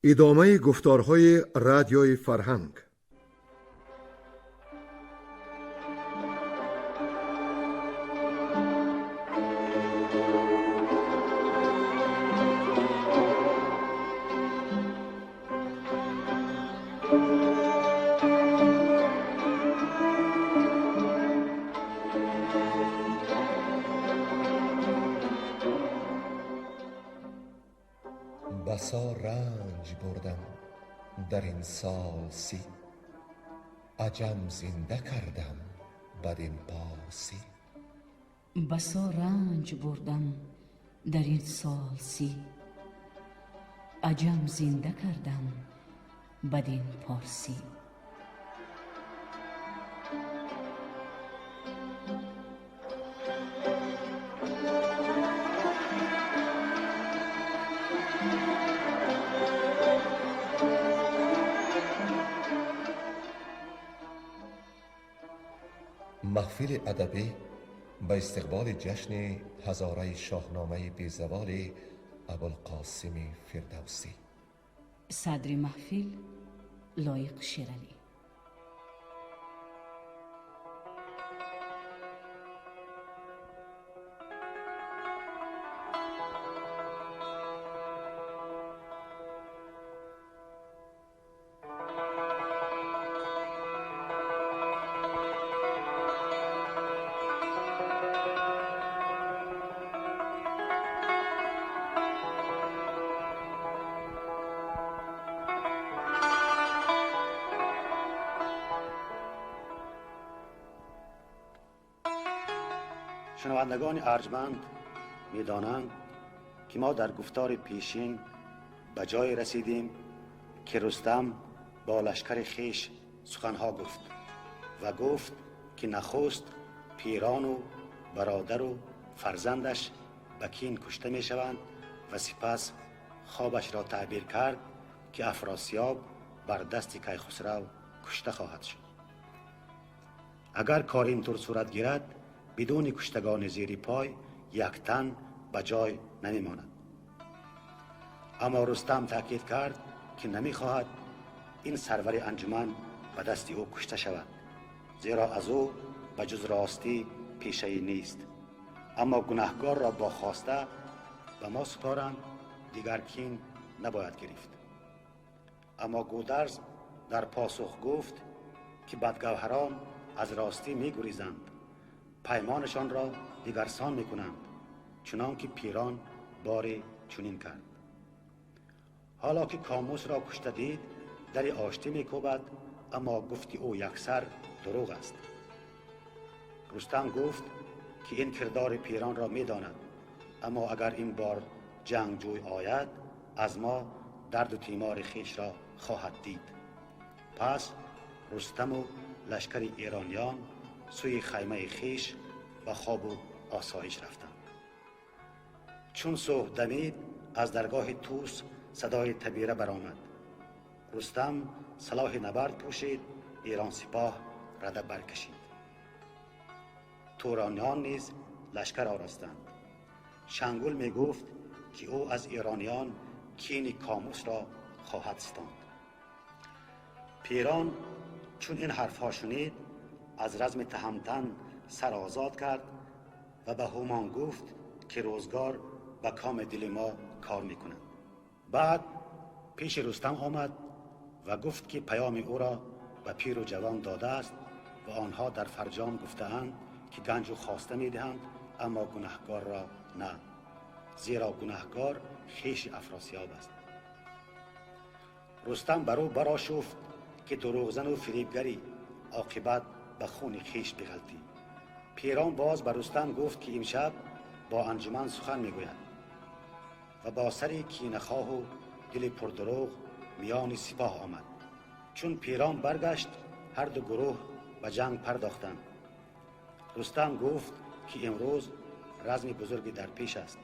ادامه گفتارهای رادیوی فرهنگ. بسا رنج بردم در این سال سی، عجم زنده کردم بدین پارسی. بسا رنج بردم در این سال سی، عجم زنده کردم بدین پارسی. محفل ادبی به استقبال جشن هزاره شاهنامه بیزوال ابوالقاسم فردوسی. صدر محفل لایق شیرعلی. شنوندگان ارجمند می‌دانند که ما در گفتار پیشین به جای رسیدیم که رستم با لشکر خویش سخنها گفت و گفت که نخست پیران و برادر و فرزندش به کین کشته می‌شوند و سپس خوابش را تعبیر کرد که افراسیاب بر دست کیخسرو کشته خواهد شد. اگر کار اینطور صورت گیرد، بدون کشتگان زیر پای یک تن به جای نمیماند. اما رستم تاکید کرد که نمیخواهد این سرور انجمن به دست او کشته شود، زیرا از او به جز راستی پیشه‌ای نیست. اما گناهکار را با خواسته به ما سپارند، دیگر کین نباید گرفت. اما گودرز در پاسخ گفت که بدگوهران از راستی می‌گریزند، پیمانشان را دیگرسان می‌کنند، چنان که پیران باری چنین کرد. حالا که کاموس را کشته دید، در آشتی می‌کوبد، اما گفتی او یکسر دروغ است. رستم گفت که این کردار پیران را می‌داند، اما اگر این بار جنگجوی آید، از ما درد و تیمار خویش را خواهد دید. پس رستم و لشکر ایرانیان سوی خیمه خویش و خواب و آسایش رفتند. چون صبح دمید، از درگاه طوس صدای تبیره برآمد. رستم سلاح نبرد پوشید، ایران سپاه رده برکشید. تورانیان نیز لشکر آراستند. شنگول می گفت که او از ایرانیان کین کاموس را خواهد ستاند. پیران چون این حرفها شنید، از رزم تهمتن سر آزاد کرد و به هومان گفت که روزگار به کام دل ما کار میکنند. بعد پیش رستم آمد و گفت که پیام او را به پیر و جوان داده است و آنها در فرجام گفته‌اند که گنج و خواسته میدهند، اما گناهکار را نه، زیرا گناهکار خویش افراسیاب است. رستم بر او برآشفت که دروغزن و فریبگری، عاقبت به خون خویش بغلطی. پیران باز بر رستم گفت که امشب با انجمن سخن میگوید و با سری کینه‌خواه و دل پردروغ میان سپاه آمد. چون پیران برگشت، هر دو گروه به جنگ پرداختند. رستم گفت که امروز رزم بزرگی در پیش است.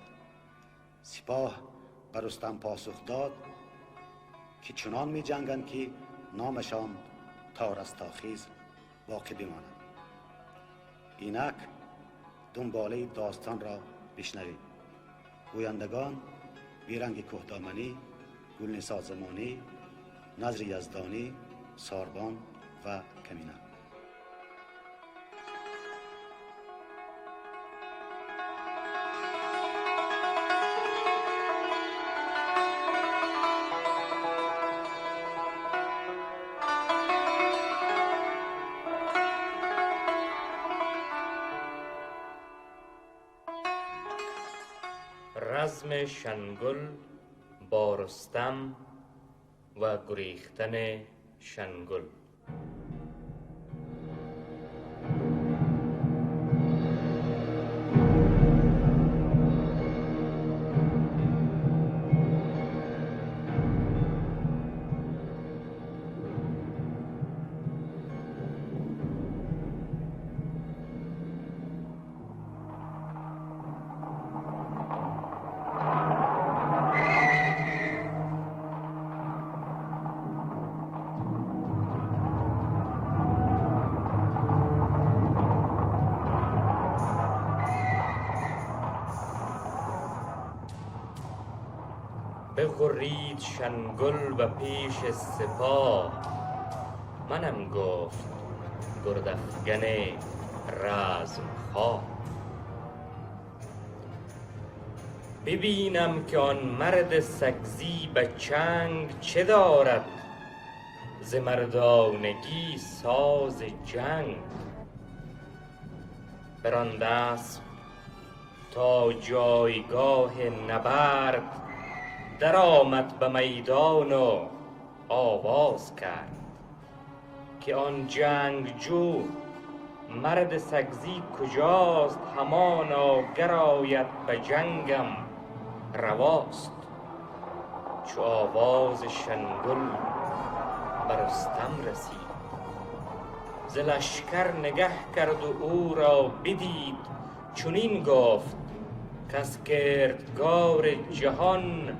سپاه بر رستم پاسخ داد که چنان می جنگند که نامشان تا رستاخیز باقی بماند. اینک دنباله داستان را بشنوید. گویندگان بیرنگ کهدامنی گلنسا زمانی، نظر یزدانی، ساربان و کمینه. رزم شنگل با رستم و گریختن شنگل. بغرید شنگل و پیش سپاه، منم گفت گردافگن رزم خواه. ببینم که آن مرد سگزی به چنگ چه دارد، ز مردانگی ساز جنگ. براند اسب تا جایگاه نبرد، در آمد به میدان و آواز کرد که آن جنگجو مرد سگزی کجاست، همانا گر آید به جنگم رواست. چو آواز شنگل به رستم رسید، ز لشکر نگه کرد و او را بدید، چنین گفت کز کردگار جهان،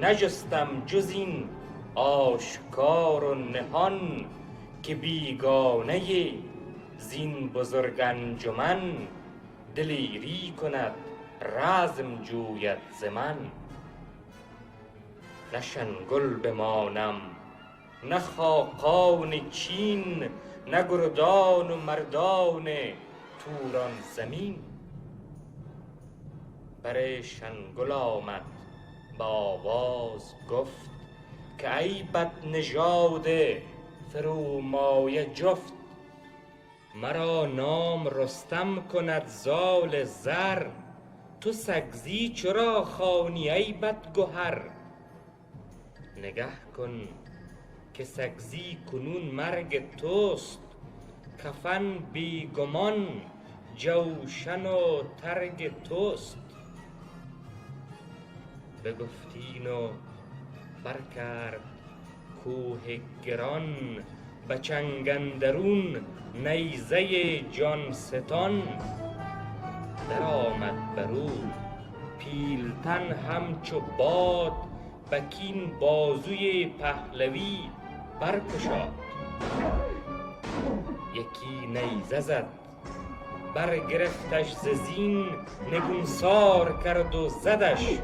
نجستم جز این آشکار و نهان. که بیگانه زین بزرگ انجمن، دلیری کند رزم جوید ز من. نه شنگل بمانم نه خاقان چین، نه گردان و مردان توران زمین. بر شنگل آمد با آواز گفت، که ای بد نژاد فرومایه جفت. مرا نام رستم کند زال زر، تو سگزی چرا خوانی ای بد گهر. نگه کن که سگزی کنون مرگ توست، کفن بیگمان جوشن و ترگ توست. بگفتین و برکرد کوه گران، به چنگ اندرون نیزه جان ستان. در آمد برو پیلتن همچو باد، به کین بازوی پهلوی برگشاد. یکی نیزه زد برگرفتش ز زین، نگونسار کرد و زدش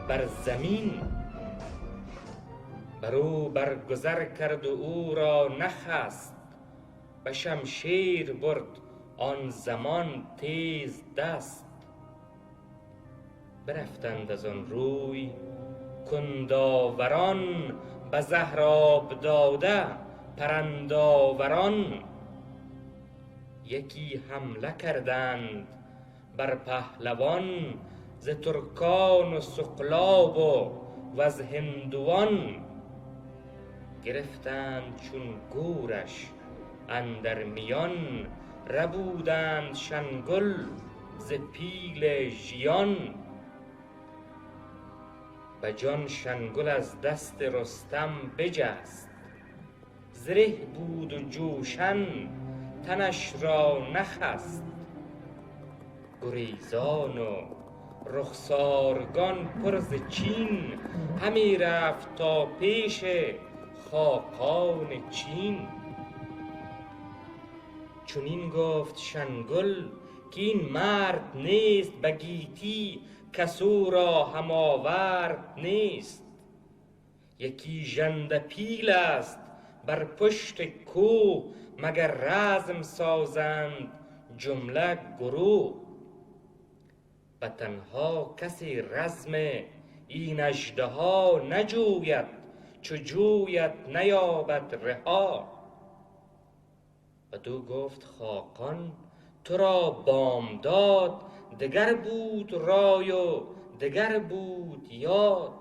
بر زمین. برو برگذر کرد و او را نخست، به شمشیر برد آن زمان تیز دست. برفتند از آن روی کنداوران، به زهر آب داده پرنداوران. یکی حمله کردند بر پهلوان، ز ترکان و سقلاب و از هندوان. گرفتند چون گورش اندر میان، ربودند شنگل ز پیل ژیان. به جان شنگل از دست رستم بجست، زره بود و جوشن تنش را نخست. گریزان و رخسارگان پر ز چین، همی رفت تا پیش خاقان چین. چنین گفت شنگل که این مرد نیست، به گیتی کس او را هم آورد نیست. یکی ژنده پیل است بر پشت کوه، مگر رزم سازند جمله گروه. و تنها کسی رزم این اژدها نجوید، چو جوید نیابد رها. بدو گفت خاقان تو را بامداد، دگر بود رای و دگر بود یاد.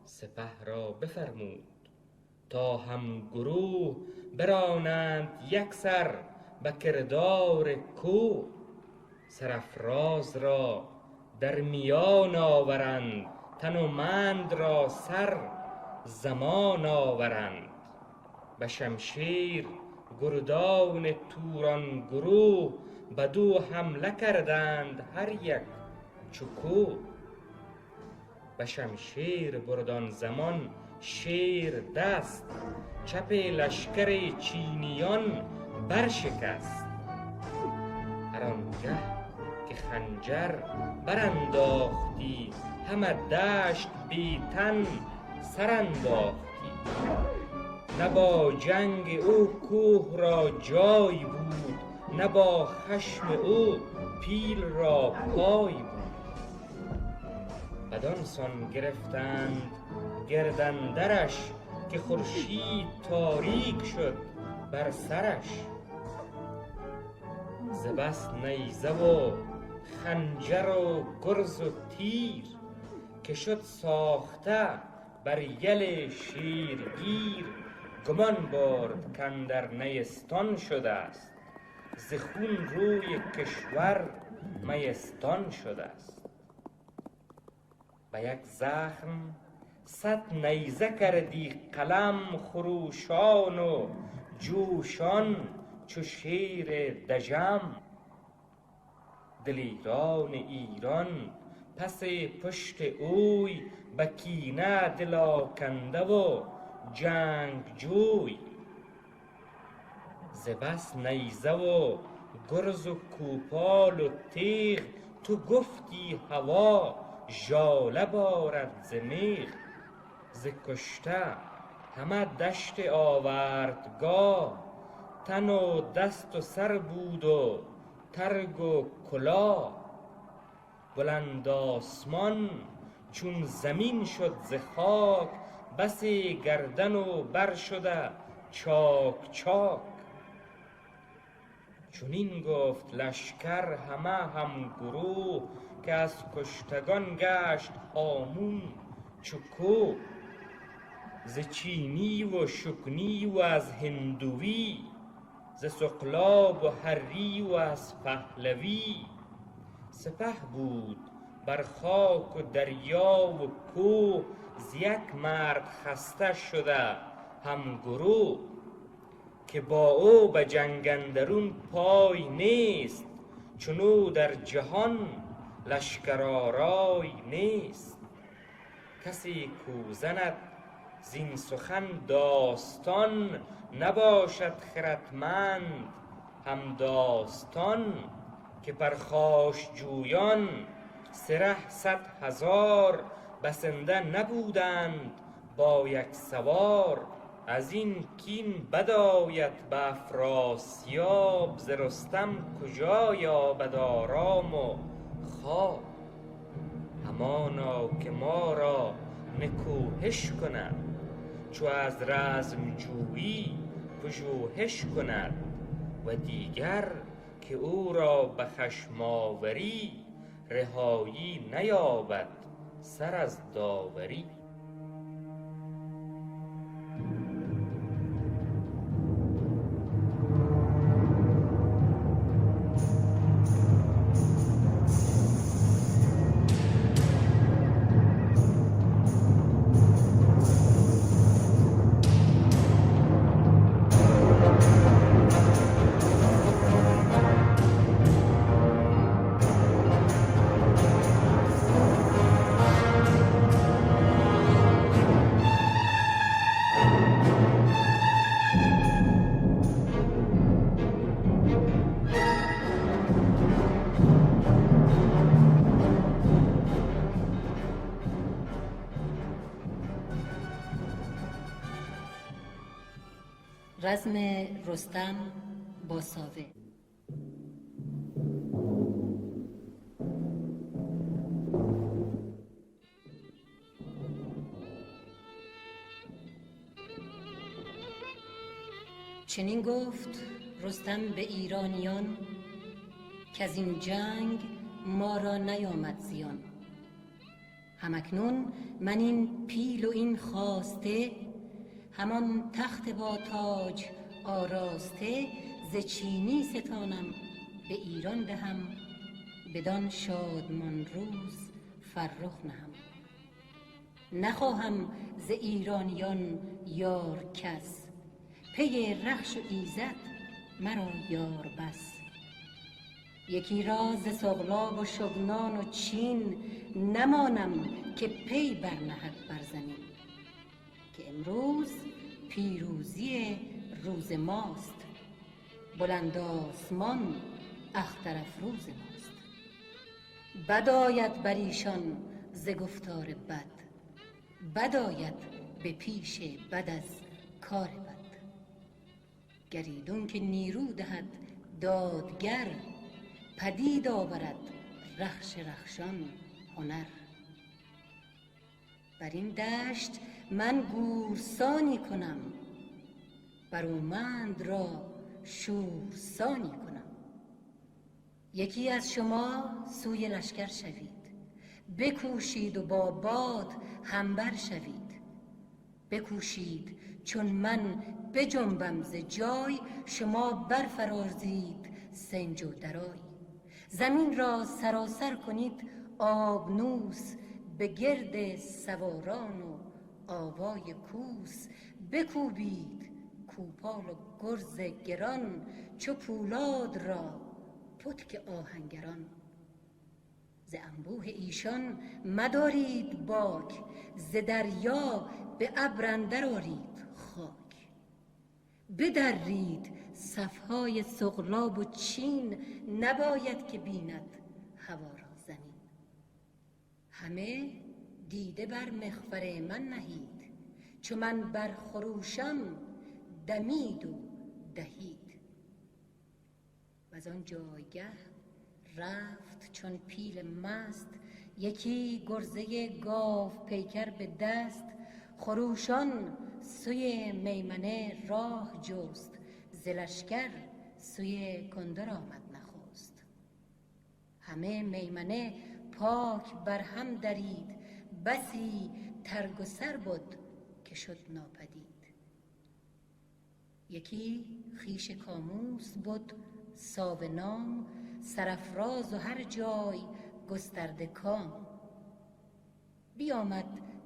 سپه را بفرمود تا هم گروه، برانند یکسر به کردار کوه. سرافراز را در میان آورند، تنومند را سر زمان آورند. به شمشیر گردان توران گروه، بدو حمله کردند هر یک چو کوه. به شمشیر برد آن زمان شیر دست، چپ لشکر چینیان برشکست. هر آنگه که خنجر برانداختی، همه دشت بی تن سرانداختی. نه با جنگ او کوه را جای بود، نه با خشم او پیل را پای بود. بدان سان گرفتند گردندرش، که خورشید تاریک شد بر سرش. ز بس نیزه و خنجر و گرز و تیر، که شد ساخته بر یل شیرگیر. گمان برد کاندر نیستان شده است، ز خون روی کشور میستان شده است. به یک زخم 100 نیزه کردی قلم خروشان و جوشان چو شیر دژم. دلیران ایران پس پشت اوی، به کینه دل آکنده و جنگ جوی. ز بس نیزه و گرز و کوپال و تیغ، تو گفتی هوا ژاله بارد ز میغ. ز کشته همه دشت آوردگاه، تن و دست و سر بود و ترگ و کلاه. بلند آسمان چون زمین شد ز خاک، بسی گردن و بر شده چاک چاک. چنین گفت لشکر همه هم گروه، که از کشتگان گشت هامون چو کوه. ز چینی و شکنی و از هندوی، ز سقلاب و هری و از پهلوی. سپه بود بر خاک و دریا و کوه، ز یک مرد خسته شده هم گروه. که با او به جنگ اندرون پای نیست، چنو در جهان لشکر آرای نیست. کسی کو زند زین سخن داستان، نباشد خردمند هم داستان. که پرخاش جویان سره 100,000، بسنده نبودند با یک سوار. از این کین بد آید به افراسیاب، ز رستم کجا یابد آرام و خواب. همانا که ما را نکوهش کند، چو از رزم جویی پژوهش کند. و دیگر که او را به خشم آوری، رهایی نیابد سر از داوری. رزم رستم با ساوه. چنین گفت رستم به ایرانیان که از این جنگ ما را نیامد زیان. همکنون من این پیل و این خواسته، همان تخت با تاج آراسته، ز چینی ستانم به ایران دهم، بدان شادمان روز فرخ نهم. نخواهم ز ایرانیان یار کس، پی رخش و ایزد مرا یار بس. یکی را ز سغلاب و شغنان و چین، نمانم که پی برنهد بر زمین. که امروز پیروزی روز ماست، بلند آسمان اختر افروز ماست. بد آید بر ایشان ز گفتار بد، بد آید به پیش بد از کار بد. گریدون که نیرو دهد دادگر، پدید آورد رخش رخشان هنر. بر این دشت من گورسانی کنم، برومند را شورسانی کنم. یکی از شما سوی لشکر شوید، بکوشید و با باد همبر شوید. بکوشید چون من بجنبم ز جای، شما برفرازید سنج و درای. زمین را سراسر کنید آبنوس، به گرد سواران و آوای کوس. بکوبید کوپال و گرز گران، چو پولاد را پتک آهنگران. ز انبوه ایشان مدارید باک، ز دریا به ابر اندر آرید خاک. بدرید صفهای سغلاب و چین، نباید که بیند هوا را زمین. همه دیده بر مغفر من نهید، چو من برخروشم دمید و دهید. وز آن جایگه رفت چون پیل مست، یکی گرزه گاو پیکر به دست. خروشان سوی میمنه راه جست، ز لشکر سوی کندر آمد نخست. همه میمنه پاک بر هم درید، بسی ترگ و سر بد که شد ناپدید. یکی خویش کاموس بد ساو نام، سرافراز و هر جای گسترده کام. بیامد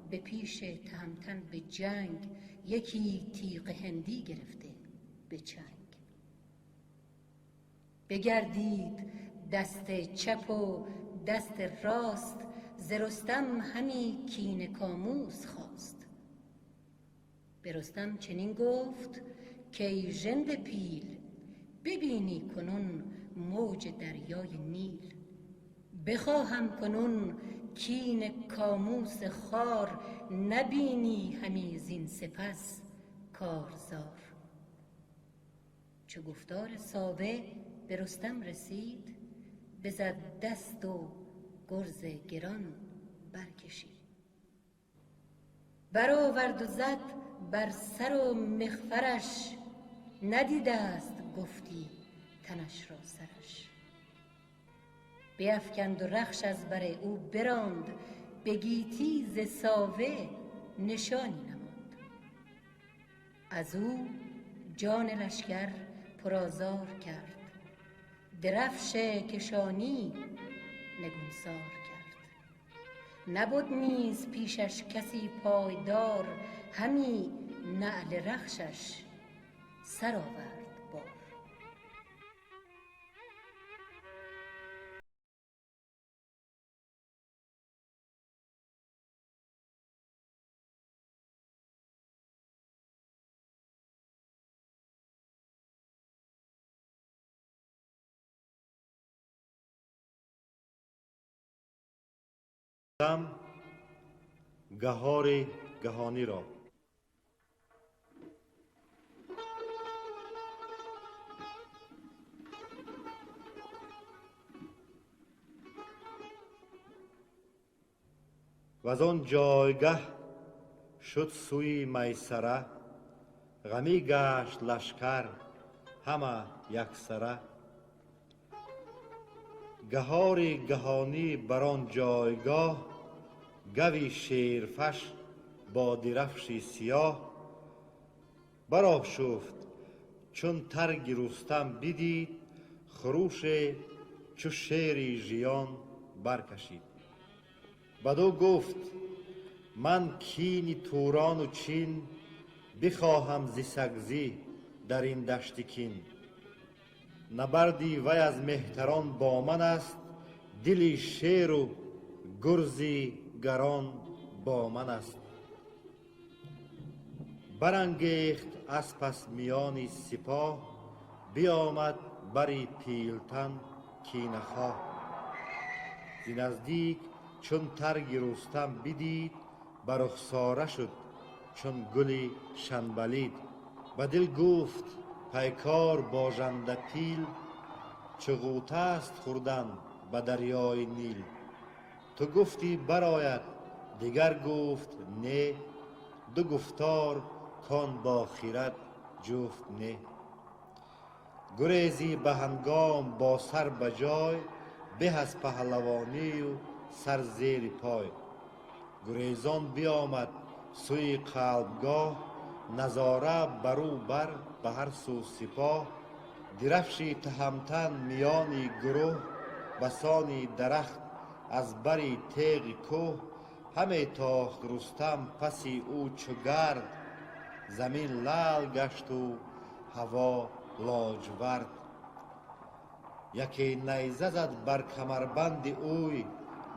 به پیش تهمتن به جنگ، یکی تیغ هندی گرفته به چنگ. بگردید دست چپ و دست راست، ز رستم همی کین کاموس خواست. به رستم چنین گفت کای ژنده پیل، ببینی کنون موج دریای نیل. بخواهم کنون کین کاموس خوار، نبینی همی زین سپس کارزار. چو گفتار ساوه به رستم رسید، بزد دست و گرز گران برکشید. برآورد و زد بر سر و مغفرش، ندیده است گفتی تنش را سرش. بیفکند و رخش از بر او براند، به گیتی ز ساوه نشانی نماند. از او جان لشکر پرآزار کرد، درفش کشانی نگونسار کرد. نبد نیز پیشش کسی پایدار، همی نعل رخشش سر آورد بار. گهار گهانی را از آن جایگه شد سوی میسره، غمی گشت لشکر همه یکسره. گهار گهانی بر آن جایگاه، گوی شیرفش با درفشی سیاه. برآشفت چون ترگ رستم بدید، خروش چو شیر ژیان برکشید. بدو گفت من کین توران و چین، بخواهم ز سگزی در این دشت کین. نبردی وی از مهتران با من است، دلی شیر و گرزی گران با من است. برانگیخت از پس میانی سپاه، بیامد بری پیلتن کینه خواه. ز نزدیک چون ترگ رستم بدید، بر رخساره شد چون گلی شنبلید. به دل گفت پیکار با ژنده پیل، چه غوطه است خوردن به دریای نیل. تو گفتی برآید دیگر گفت نه، دو گفتار کان با خرد جفت نه. گریزی به هنگام با سر به جای، به از پهلوانی و سر زیر پای. گریزان بیامد سوی قلبگاه، نظاره برو بر به هر سو سپاه. درفشی تهمتن میانی گروه، بسانی درخت از بری تیغ کوه. همه تاخت رستم پسی او چو گرد، زمین لعل گشت و هوا لاجورد. یکی نیزه زد بر کمربند اوی،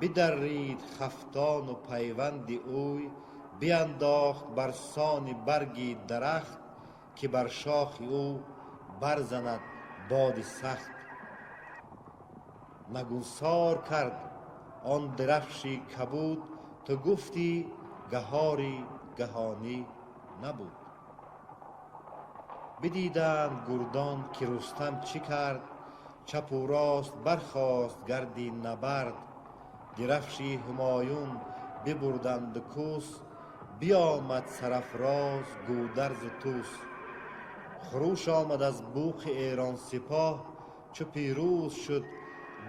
بدرید خفتان و پیوند اوی. بینداخت بر سان برگی درخت، که بر شاخ او برزند باد سخت. نگونسار کرد آن درفشی کبود، تو گفتی گهاری گهانی نبود. بدیدند گردان که رستم چی کرد، چپ و راست برخاست گردی نبرد. درفشی همایون ببردند کوس، بیامد سرافراز گودرز و طوس. خروش آمد از بوق ایران سپاه، چو پیروز شد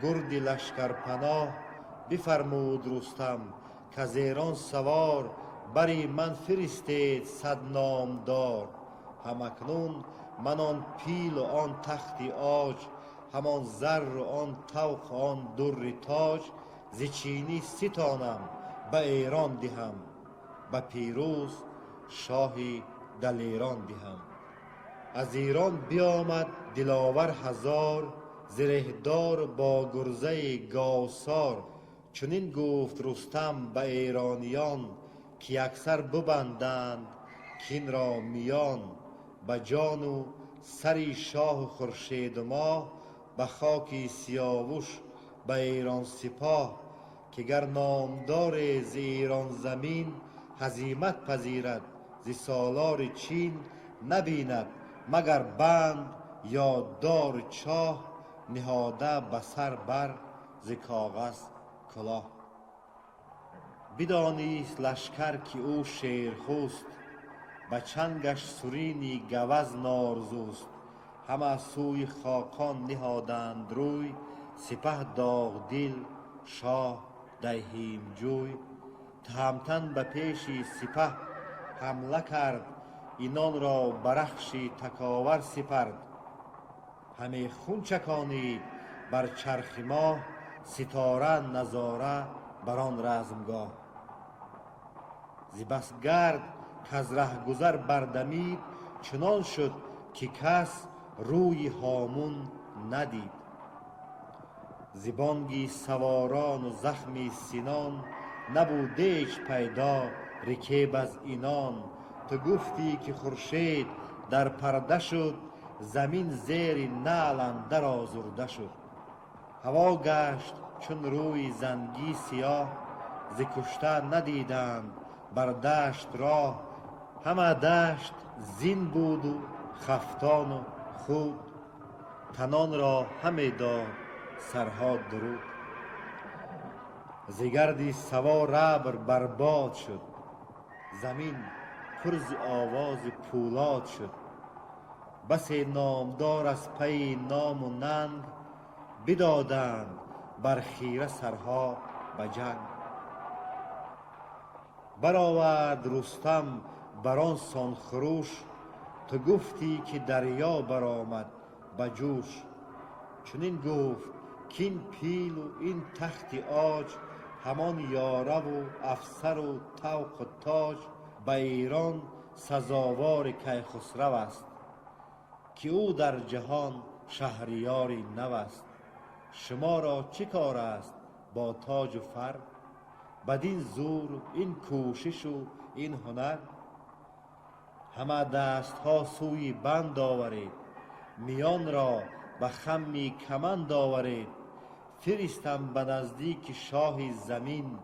گرد لشکر پناه. بفرمود رستم کز ایران سوار، بری من فرستید صد نامدار. همکنون من آن پیل و آن تختی عاج، همان زر و آن طوق و آن در تاج. ز چینی ستانم به ایران دهم، به پیروز شاهی دلیران دهم. از ایران بیامد دلاور هزار، زرهدار با گرزه گاوسار. چنین گفت رستم به ایرانیان، که اکثر ببندند کین را میان. به جان و سری شاه خورشید ماه، به خاکی سیاوش به ایران سپاه. که گر نامدار ز ایران زمین، هزیمت پذیرد ز سالار چین. نبیند مگر بند یا دار چاه، نهاده به سر بر ز کاغذ کلاه. بدانست لشکر که او شیرخوست، به چنگش سرینی گوز نارزوست. همه سوی خاقان نهادند روی، سپه داغ دل شاه دیهیم جوی. تهمتن به پیش سپه حمله کرد، اینان را برخشی تکاور سپرد. همه خون چکانید بر چرخ ماه، ستاره نظاره بر آن رزمگاه. ز بس گرد کز ره گذر بردمید، چنان شد که کس روی هامون ندید. ز بانگی سواران و زخمی سنان، نبود هیچ پیدا رکیب از اینان. تو گفتی که خورشید در پرده شد، زمین زیر نعل اندر آزرده شد. هوا گشت چون روی زنگی سیاه، ز کشته ندیدند بر دشت راه. همه دشت زین بود و خفتان و خود، تنان را همه داد سرها درود. ز گردی سوار ابر برباد شد، زمین پر ز آواز پولاد شد. بسی نامدار از پی نام و ننگ، بدادند بر خیره سرها به جنگ. برآورد رستم بران سان خروش، تو گفتی که دریا برآمد به جوش. چنین گفت کین پیل و این تخت عاج، همان یاره و افسر و طوق و تاج. به ایران سزاوار کیخسرو است، که او در جهان شهریاری نو است. شما را چه کار است با تاج و فر، بدین زور این کوشش و این هنر. همه دست ها سوی بند آورید، میان را به خم کمند آورید. فرستم به نزدیک شاه زمین،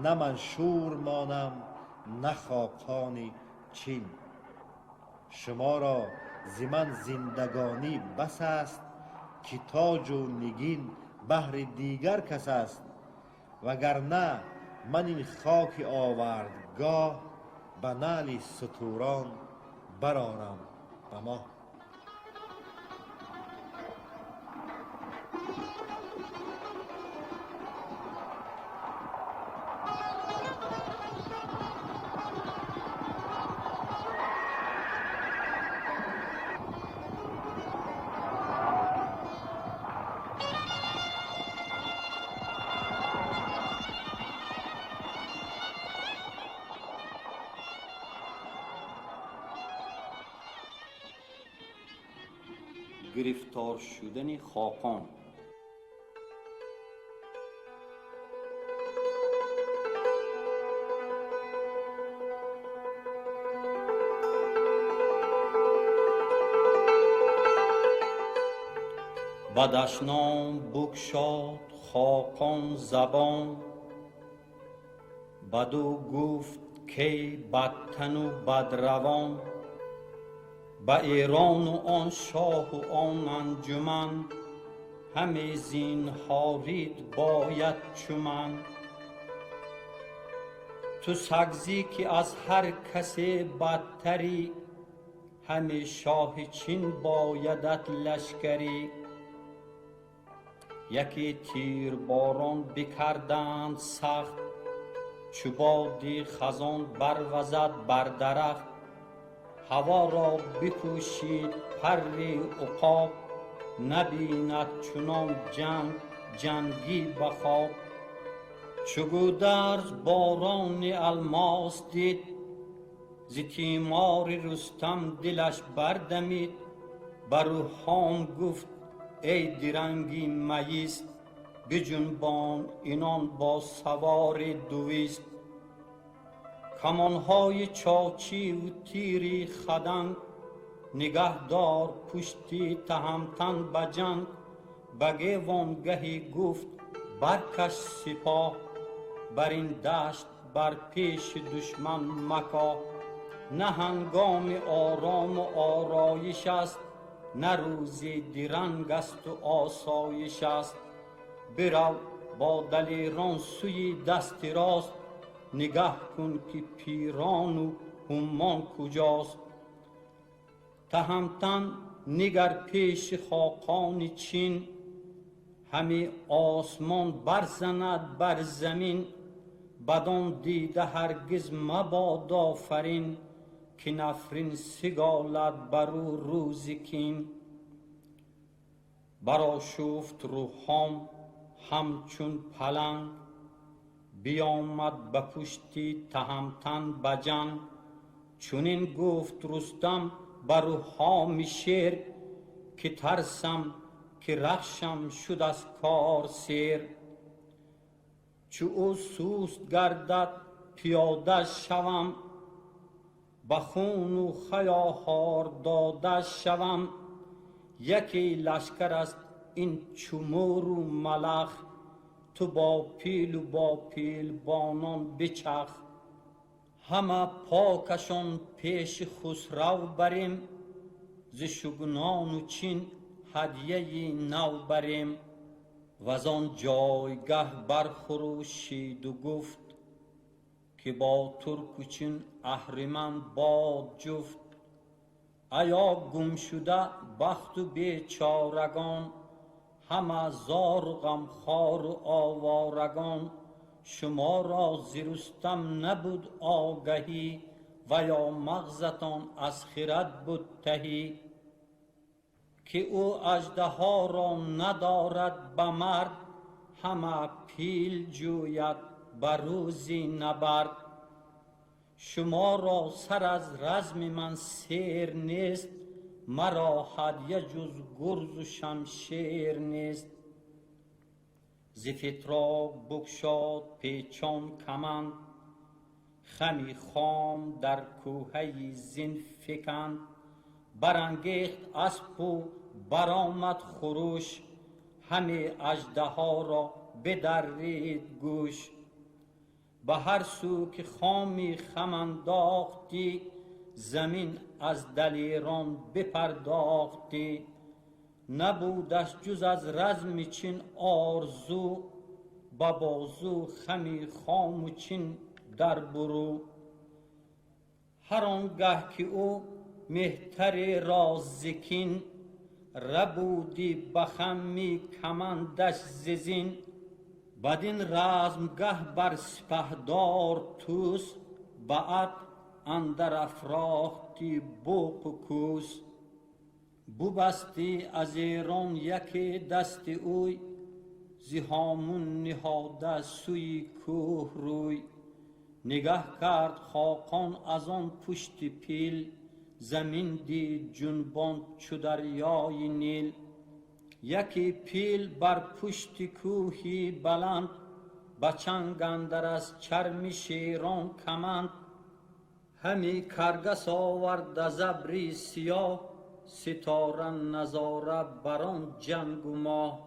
نه منشور مانم نه خاقان چین. شما را ز من زندگانی بس است، که تاج و نگین بهر دیگر کس است. وگرنه من این خاک آوردگاه، به نعل ستوران برآرم به ماه. گرفتار شدن خاقان. به دشنام بگشاد خاقان زبان، بدو گفت که بدتن و بدروان. به ایران و آن شاه و آن انجمن، همه زینهارید باید چو من. تو سگزی که از هر کسی بدتری، همه شاه چین بایدت لشکری. یکی تیر باران بکردند سخت، چو بادی خزان بروزد بر درخت. هوا را بپوشید پر عقاب، نبیند چنان جنگ جنگی به خواب. چو گودرز باران الماس دید، ز تیمار رستم دلش بردمید. بر روحام گفت ای درنگی مایست، بجنبان اینان با سوار دویست. کمانهای چاچی و تیری خدنگ، نگهدار پشتی تهمتن به جنگ. به گیوانگهی گفت برکش سپاه، بر این دشت بر پیش دشمن مکاه. نه هنگام آرام و آرایش است، نه روزی درنگ است و آسایش است. برو با دلیران سوی دست راست، نگه کن که پیران و همان کجاست. تهمتن نگر پیش خاقان چین، همی آسمان برزند بر زمین. بدان دیده هرگز مباد آفرین، که نفرین سگالد بر او روز کین. برآشفت روحام همچون پلنگ، بیامد به پشتی تهمتن به جنگ. چنین گفت رستم بر روحام شیر، که ترسم که رخشم شد از کار سیر. چو او سوست گردد پیاده شوم، به خون و خیاهار داده شوم. یکی لشکر است این چو مور و ملخ، تو با پیل و با پیلبانان بچخ. همه پاکشان پیش خسرو بریم، ز شگنان و چین هدیه نو بریم. و آن جایگه برخروشید و گفت که با ترک چین اهریمن باد جفت. ایا گم شده بخت و بیچارگان، همه زار و غمخوار و آوارگان. شما را ز رستم نبود آگهی، و یا مغزتان از خرد بود تهی. که او اژدها را ندارد به مرد، همه پیل جوید به روزی نبرد. شما را سر از رزم من سیر نیست، مرا هدیه جز گرز و شمشیر نیست. ز فتراک بگشاد پیچان کمند، خمی خام در کوهه زین فکند. برانگیخت اسپ و برآمد خروش، همه اژدها را بدرید گوش. به هر سو که خامی خم انداختی، زمین از دلیران بپرداختی. نبودش جز از رزم چین آرزو، به بازو خمی خام و چین در برو. هر آنگه که او مهتری را ز کین، ربودی به خمی کمندش ز زین. بدین رزمگه بر سپهدار طوس، بعد اندر افراختی بوق و کوس. ببستی از ایران یکی دست اوی، ز هامون نهاده سوی کوه روی. نگه کرد خاقان از آن پشت پیل، زمین دید جنبان چو دریای نیل. یکی پیل بر پشت کوهی بلند، به چنگ اندر از چرم شیران کمند. همی کرگس آورد از ابری سیاه، ستاره نظاره بر آن جنگ و ماه.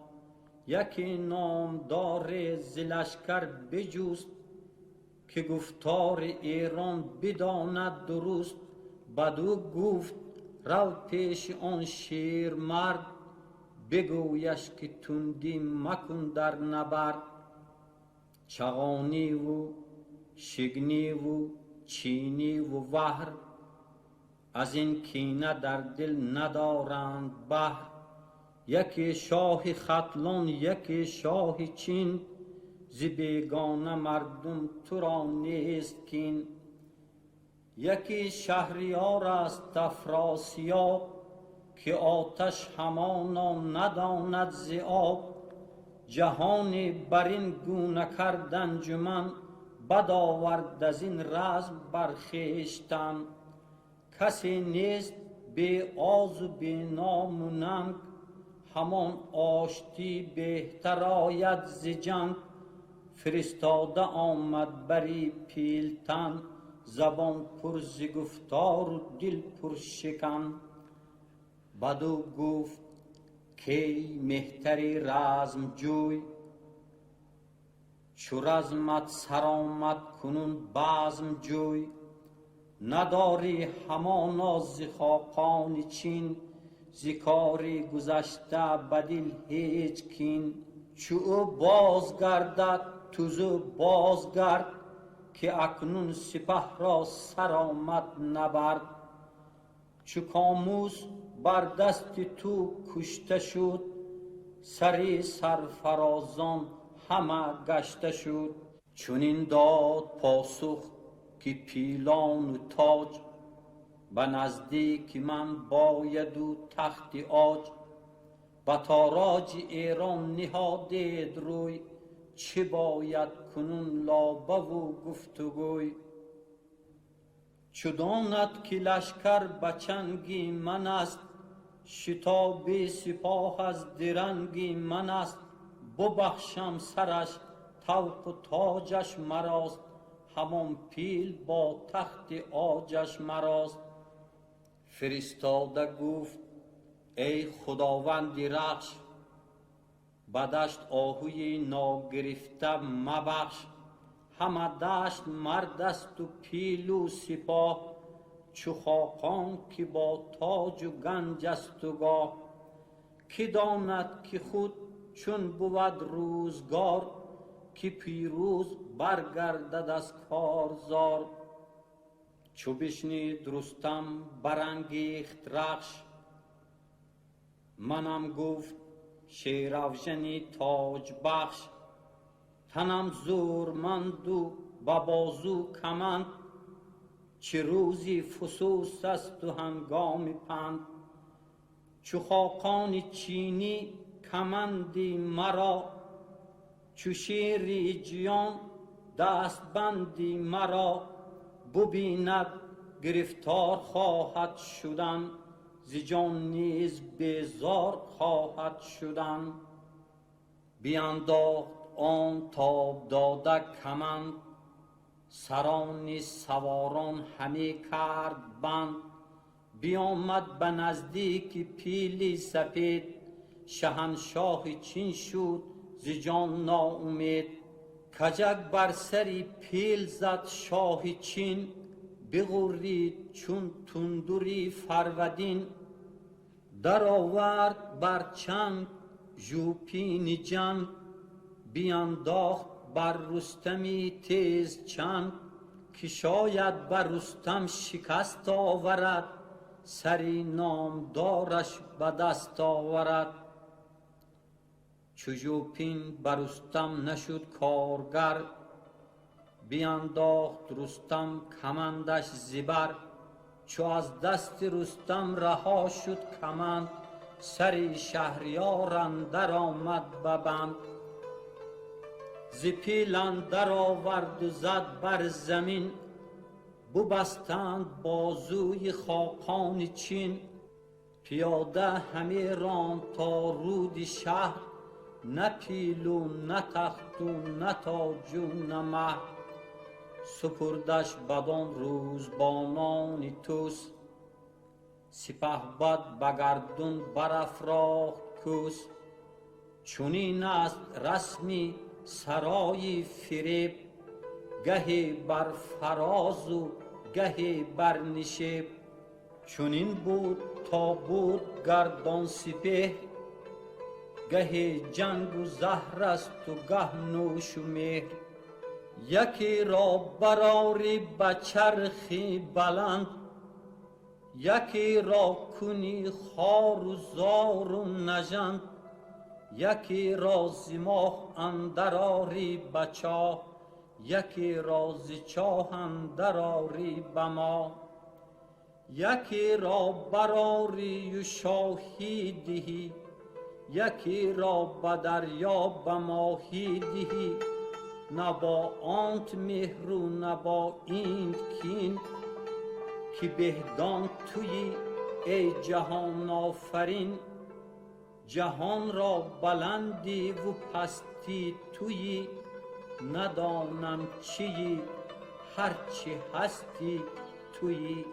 یکی نامدار ز لشکر بجست، که گفتار ایران بداند درست. بدو گفت رو پیش آن شیر مرد، بگویش که تندی مکن در نبرد. چغانی و شگنی و چینی و وهر، از این کینه در دل ندارند بهر. یکی شاه ختلان یکی شاه چین، ز بیگانه مردم تو را نیست کین. یکی شهریار است افراسیاب، که آتش همانا نداند ز آب. جهانی بر این گونه کرد انجمن، بد آورد از این رزم بر خویشتن. کسی نیست بی آز و بی نام و ننگ، همان آشتی بهتر آید ز جنگ. فرستاده آمد بری پیلتن، زبان پر ز گفتار و دل پر شکن. بدو گفت کی مهتری رزم جوی، چو رزمت سر آمد کنون بزم جوی. نداری همانا ز خاقان چین، ز کاری گذشته به دل هیچ کین. چو او بازگردد تو زو بازگرد، که اکنون سپه را سر آمد نبرد. چو کاموس بر دست تو کشته شد، سری سرفرازان همه گشته شد. چنین داد پاسخ که پیلان و تاج، به نزدیک من باید و تخت عاج. به تاراج ایران نهادید روی، چه باید کنون لابه و گفتگوی. چو داند که لشکر به چنگی من است، شتاب سپاه از درنگی من است. ببخشم سرش طوق و تاجش مراست، همان پیل با تخت عاجش مراست. فرستاده گفت ای خداوند رخش، به دشت آهوی ناگرفته مبخش. همه دشت مرد است و پیل و سپاه، چو خاقان که با تاج و گنج است و گاه. که داند که خود چون بود روزگار که پیروز برگردد از کارزار. چو بشنید رستم برانگیخت رخش، منم گفت شیراوژنی تاج بخش. تنم زورمند و با بازو کمند، چه روزی فسوس است و هنگام پند. چو خاقان چینی کمندی مرا، چو شیر جیان دست بندی مرا. ببیند گرفتار خواهد شدن، ز جان نیز بیزار خواهد شدن. بینداخت آن تاب داده کمند، سران سواران همه کرد بند. بیامد به نزدیک پیلی سپید، شهنشاه چین شد ز جان ناامید. کجک بر سری پیل زد شاه چین، بغرید چون تندری فرودین. در آورد بر چنگ ژوپین جنگ، بینداخت بر رستمی تیز چنگ. که شاید بر رستم شکست آورد، سری نامدارش به دست آورد. چو ژوپین بر رستم نشد کارگر، بینداخت رستم کمندش زبر. چو از دست رستم رها شد کمند، سری شهریار اندر آمد به بند. ز پیل اندر آورد و زد بر زمین، ببستند بازوی خاقان چین. پیاده همه راند تا رود شهر، نه پیل و نه تخت و نه تاج و نه مهر. سپردش بدان روزبانان توس، سپهبد به گردون برافراخت کوس. چنین است رسمی سرای فریب، گهی بر فراز و گهی بر نشیب. چنین بود تا بود گردان سپهر، گهی جنگ و زهر است و گه نوش و مهر. یکی را برآری به چرخی بلند، یکی را کنی خوار و زار و نژند. یکی را ز ماه اندر آری به چاه، یکی را ز چاه اندر آری به ماه. یکی را برآری و شاهی دهی، یکی را به دریا به ماهی دهی. نه با آنت مهر و نه با اینت کین، که بهدان تویی ای جهان آفرین. جهان را بلندی و پستی تویی، ندانم چیی هرچی هستی تویی.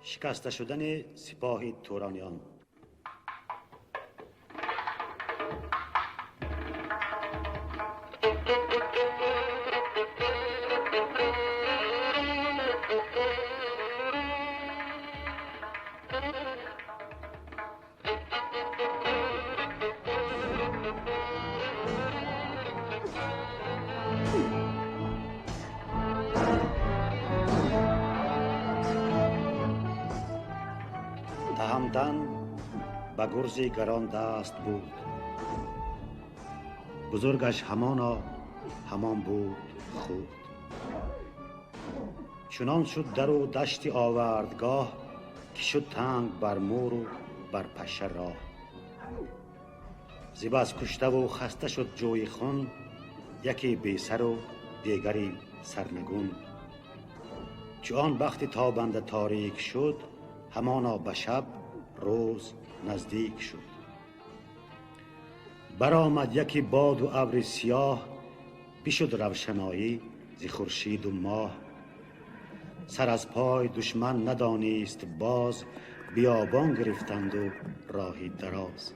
شکسته شدن سپاه تورانیان. تهمتن به گرز گران دست بود، بزرگش همانا همان بود خود. چنان شد در و دشت آوردگاه، که شد تنگ بر مور و بر پشه راه. ز بس کشته و خسته شد جوی خون، یکی بی سر و دیگری سرنگون. چو آن بخت تابنده تاریک شد، همانا به شب روز نزدیک شد. برآمد یکی باد و ابر سیاه، بشد روشنایی ز خورشید و ماه. سر از پای دشمن ندانست باز، بیابان گرفتند و راهی دراز.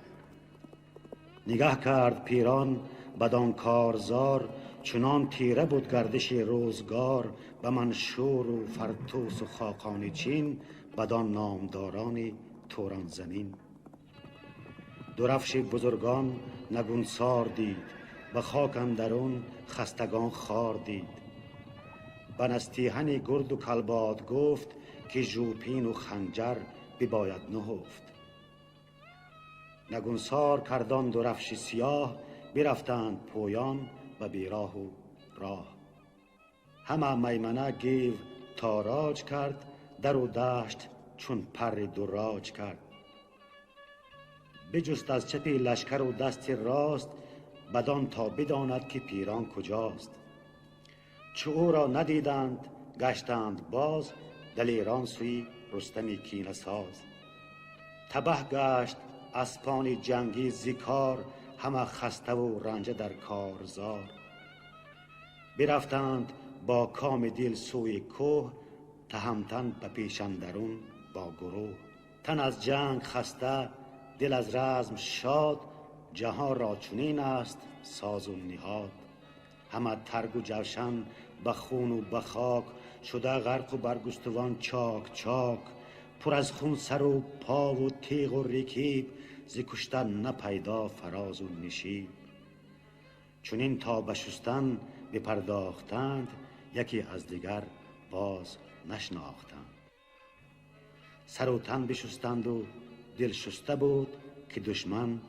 نگاه کرد پیران بدان کارزار، چنان تیره بود گردش روزگار. به منشور و فرتوس و خاقان چین، بدان نامداران توران زمین. درفش بزرگان نگونسار دید، به خاک اندرون خستگان خار دید. به نستیهن گرد و کلباد گفت، که ژوپین و خنجر بباید نهفت. نگونسار کردان درفش سیاه، برفتند پویان و بیراه و راه. همه میمنه گیو تاراج کرد، در و دشت چون پر دراج کرد. بجست از چپی لشکر و دست راست، بدان تا بداند که پیران کجاست. چو او را ندیدند گشتند باز، دلیران سوی رستم کینه ساز. تبه گشت اسپان جنگی زیکار، همه خسته و رنجه در کارزار. برفتند با کام دل سوی کوه، تهمتن به پیش اندرون با گروه. تن از جنگ خسته دل از رزم شاد، جهان را چنین است ساز و نهاد. همه ترگ و جوشن به خون و به خاک، شده غرق و برگستوان چاک چاک. پر از خون سر و پا و تیغ و رکیب، ز کشتن نپیدا فراز و نشیب. چنین تا به شستن بپرداختند، یکی از دیگر باز نشناختند. سر و تن بشستند و دل شسته بود، که دشمن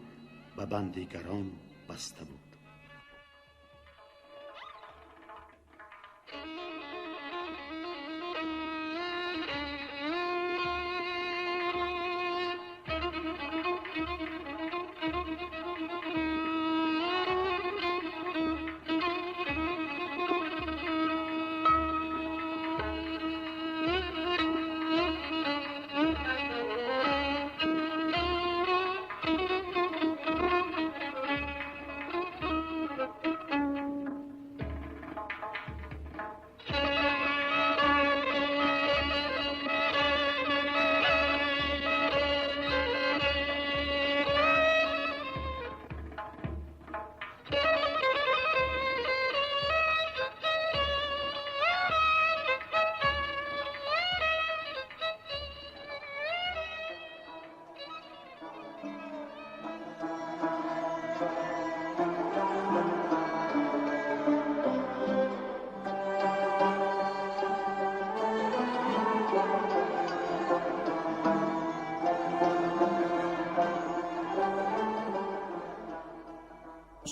به بندیگران بسته بود.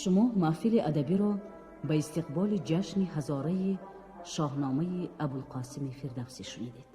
شما محفل ادبی را به استقبال جشن هزاره شاهنامه ابوالقاسم فردوسی شنیدید.